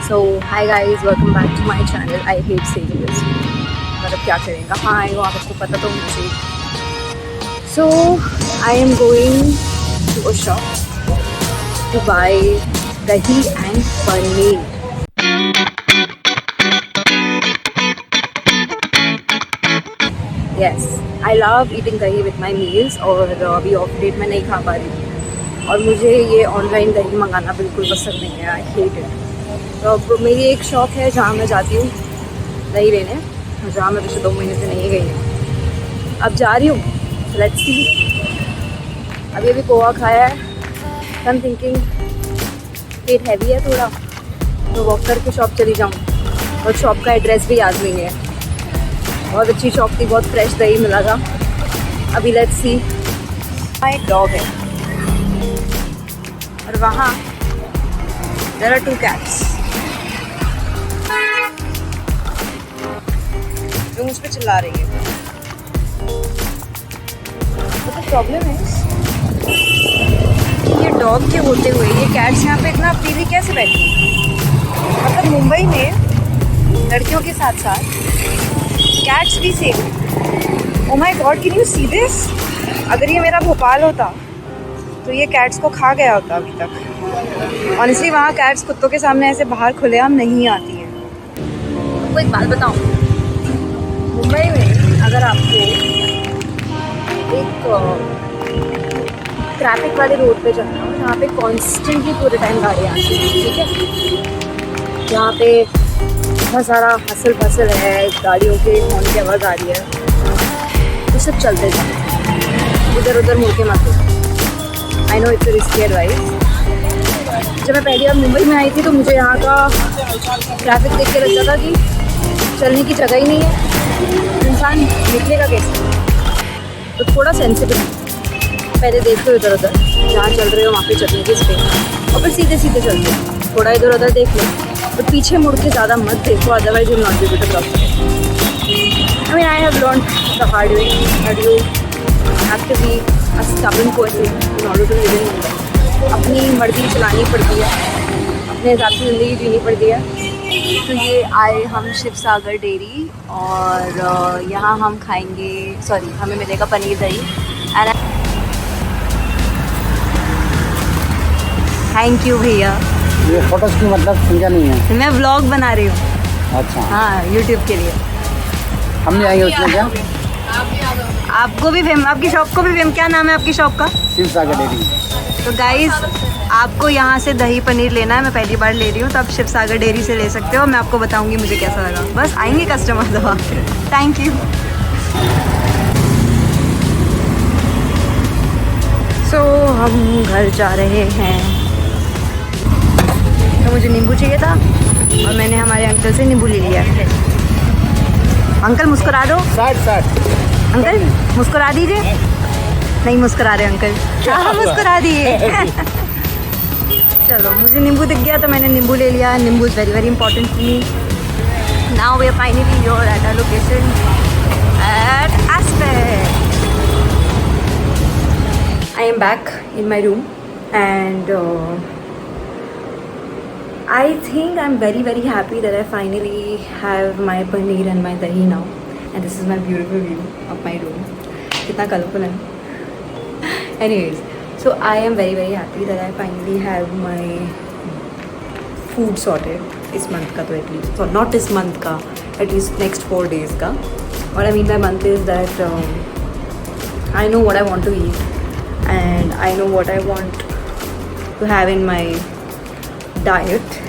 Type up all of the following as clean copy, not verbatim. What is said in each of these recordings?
So hi guys, welcome back to my channel. I hate saying this. मतलब क्या करें, कहाँ आए हो आप, आपको पता तो होना चाहिए. So I am going to a shop to buy dahi and paneer. Yes, I love eating dahi with my meals और अभी ऑफ डेट में नहीं खा पा रही हूँ और मुझे ये ऑनलाइन दही मंगाना बिल्कुल पसंद नहीं है. I hate it. तो अब मेरी एक शॉप है जहाँ मैं जाती हूँ दही लेने, जहाँ मैं पिछले 2 महीने से नहीं गई हूँ. अब जा रही हूँ. Let's see. अभी अभी पोहा खाया है. I am thinking pet heavy है थोड़ा, तो वॉक करके शॉप चली जाऊँ. और शॉप का एड्रेस भी याद नहीं है. बहुत अच्छी शॉप थी, बहुत फ्रेश दही मिला था. अभी लेट्स सी. माय डॉग है और वहाँ देयर आर 2 cats जो मुझ पे चिल्ला रही है. तो प्रॉब्लम है ये डॉग के होते हुए ये कैट्स यहाँ पे इतना फ्रीली कैसे बैठी. मतलब मुंबई में लड़कियों के साथ साथ कैट्स भी safe. Oh my God, can you see this. अगर ये मेरा भोपाल होता तो ये कैट्स को खा गया होता अभी तक. ऑनेस्टली वहाँ कैट्स कुत्तों के सामने ऐसे बाहर खुलेआम नहीं आती है. आपको एक बात बताऊँ, मुंबई में अगर आपको एक ट्रैफिक वाले रोड पे जाना हो जहाँ पे कॉन्स्टेंटली पूरे टाइम गाड़ियाँ आती हैं, ठीक है, जहाँ पे बहुत सारा हसल फसल है, गाड़ियों के हॉर्न की आवाज़ आ रही है, तो सब चलते जाए, इधर उधर मुड़ के मत. I know it's risky advice. जब मैं पहली बार मुंबई में आई थी तो मुझे यहाँ का ट्रैफिक देख के लगता था कि चलने की जगह ही नहीं है, इंसान निकलेगा कैसे. तो थोड़ा सेंसिटिव पहले देख लो इधर उधर, जहाँ चल रहे हो वहाँ पे चलने की स्पेस, और फिर सीधे सीधे चलते हो. थोड़ा इधर उधर देख लो, तो पीछे मुड़ के ज़्यादा मत देखो, otherwise you not be able to cross. I mean I have learned the hard way that you have to be a stubborn person in order to live in Mumbai. अपनी मर्जी चलानी पड़ती है, अपने हिसाब से ज़िंदगी जीनी पड़ती है. तो ये आए हम शिव सागर डेयरी और यहाँ हम खाएंगे, सॉरी हमें मिलेगा पनीर दही. एंड थैंक यू भैया. ये फोटोज की मतलब समझा नहीं है. मैं व्लॉग बना रही हूँ. अच्छा, हाँ, यूट्यूब के लिए. हम नहीं आएंगे उसमें क्या. आपको भी फेम, आपकी शॉप को भी फेम. क्या नाम है आपकी शॉप का? शिव सागर डेयरी. तो गाइस, आपको यहाँ से दही पनीर लेना है. मैं पहली बार ले रही हूँ, तो आप शिव सागर डेयरी से ले सकते हो. मैं आपको बताऊँगी मुझे कैसा लगा. बस आएंगे कस्टमर दवा. Thank you. सो हम घर जा रहे हैं. तो मुझे नींबू चाहिए था और मैंने हमारे अंकल से नींबू ले लिया. अंकल मुस्कुरा दो. 60 अंकल मुस्कुरा दीजिए. नहीं मुस्कुरा रहे अंकल. हाँ मुस्कुरा दिए. चलो, मुझे नींबू दिख गया तो मैंने नींबू ले लिया. नींबू is very very important to me. Now we are finally here at a location at aspect. I am back in my room and I think I'm very very happy that I finally have my paneer and my dahi now, and this is my beautiful view of my room. Kitna colorful hai. Anyways, so I am very very happy that I finally have my food sorted इस month का, तो at least, so not this month का, at least next 4 days का. What I mean by month is that I know what I want to eat and I know what I want to have in my diet.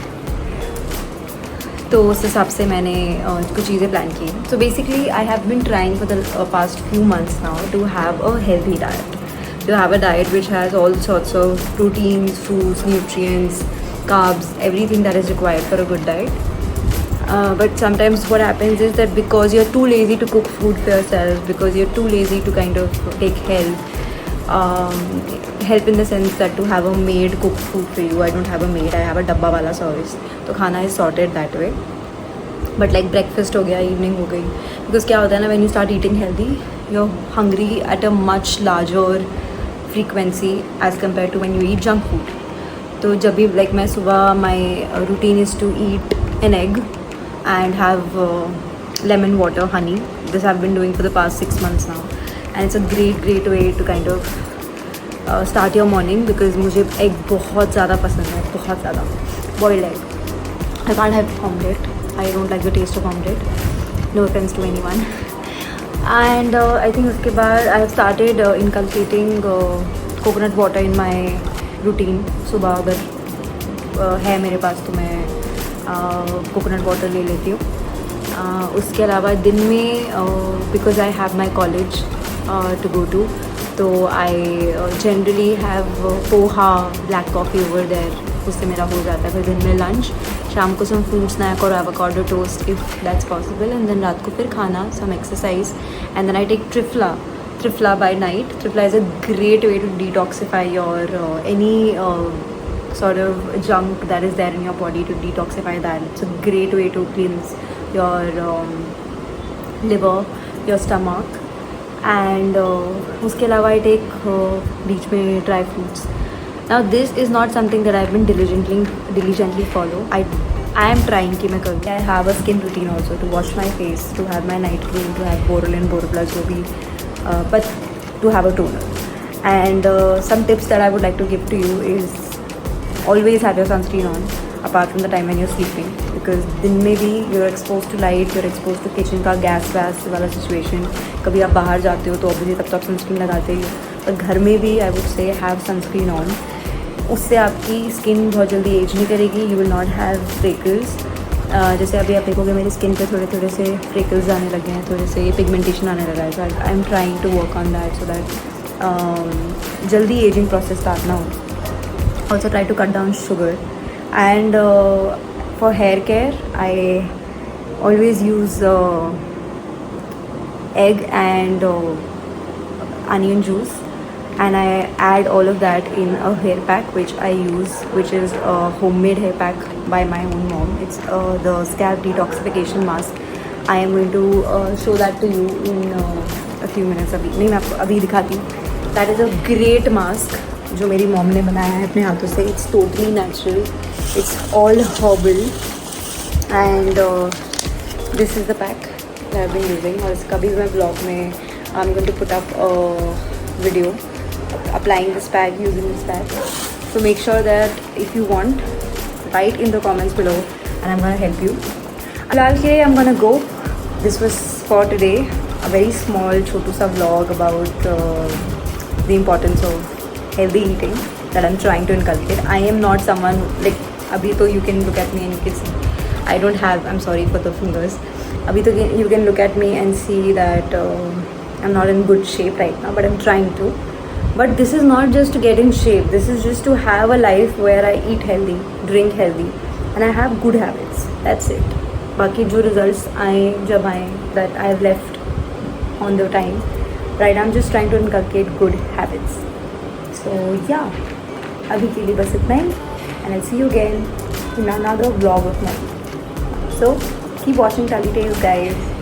तो उस हिसाब से मैंने कुछ चीज़ें plan की. So basically I have been trying for the past few months now to have a healthy diet, to have a diet which has all sorts of proteins, fruits, nutrients, carbs, everything that is required for a good diet. But sometimes what happens is that because you're too lazy to cook food for yourself, because you're too lazy to kind of take help in the sense that to have a maid cook food for you. I don't have a maid, I have a dabba wala service. तो खाना is sorted that way. But like breakfast हो गया, evening हो गई. Because क्या होता है ना, when you start eating healthy, you're hungry at a much larger frequency as compared to when you eat junk food. तो जब भी लाइक मैं सुबह my routine is to eat an egg and have lemon water, honey. This I've been doing for the past 6 months now, and it's a great way to kind of start your morning because मुझे egg बहुत ज़्यादा पसंद है, बहुत ज़्यादा boiled egg. I can't have omelette. I don't like the taste of omelette. No offense to anyone. And I think उसके बाद I have started inculcating coconut water in my routine. सुबह अगर है मेरे पास तो मैं कोकोनट वाटर ले लेती हूँ। उसके अलावा दिन में because I have my college to go to, तो I generally have poha black coffee over there, उससे मेरा हो जाता है। फिर दिन में लंच, शाम को सम फ्रूट स्नैक और avocado toast if that's possible, and then रात को फिर खाना, some exercise, and then I take triphala by night. Triphala is a great way to detoxify your any sort of junk that is there in your body, to detoxify that. It's a great way to cleanse your liver, your stomach, and उसके अलावा I take बीच में dry fruits. Now this is not something that I've been diligently follow. I am trying कि मैं करूँ. I have a skin routine also, to wash my face, to have my night cream, to have Borolin, Boroplus, जो भी, but to have a toner. And some tips that I would like to give to you is always have your sunscreen on apart from the time when you're sleeping, because दिन में भी you're exposed to light, you're exposed to kitchen का gas वैस वाला situation. कभी आप बाहर जाते हो तो obviously तब तक sunscreen लगाते ही हो, पर घर में भी I would say have sunscreen on. उससे आपकी स्किन बहुत जल्दी एज नहीं करेगी, you will not have freckles. जैसे अभी आप देखोगे मेरी स्किन पे थोड़े थोड़े से फ्रेकल्स आने लगे हैं, थोड़े से पिगमेंटेशन आने लगा है. So I am trying to work on that so that जल्दी एजिंग प्रोसेस स्टार्ट ना हो. Also try to cut down sugar, and for hair care I always use egg and onion juice, and I add all of that in a hair pack which I use, which is a homemade hair pack by my own mom. It's the scalp detoxification mask. I am going to show that to you in a few minutes. अभी नहीं, मैं आपको अभी दिखाती हूँ. That is a great mask जो मेरी mom ने बनाया है अपने हाथों से. It's totally natural, it's all herbal, and this is the pack that I have been using. और इसका भी मैं ब्लॉग में I am going to put up video applying this pack, using this pack. So make sure that if you want, write in the comments below and I'm gonna help you. फिलहाल के I'm gonna go. This was for today, a very small छोटू सा vlog about the importance of healthy eating that I'm trying to inculcate. I am not someone like अभी तो you can look at me and you can see I don't have, I'm sorry for the fingers. अभी तो you can look at me and see that I'm not in good shape right now, but I'm trying to. But this is not just to get in shape. This is just to have a life where I eat healthy, drink healthy, and I have good habits. That's it. बाकी जो results आए जब आए that I've left on the time, right? I'm just trying to inculcate good habits. So yeah, अभी के लिए बस इतना ही, and I'll see you again in another vlog of mine. So keep watching Tally Tales, guys.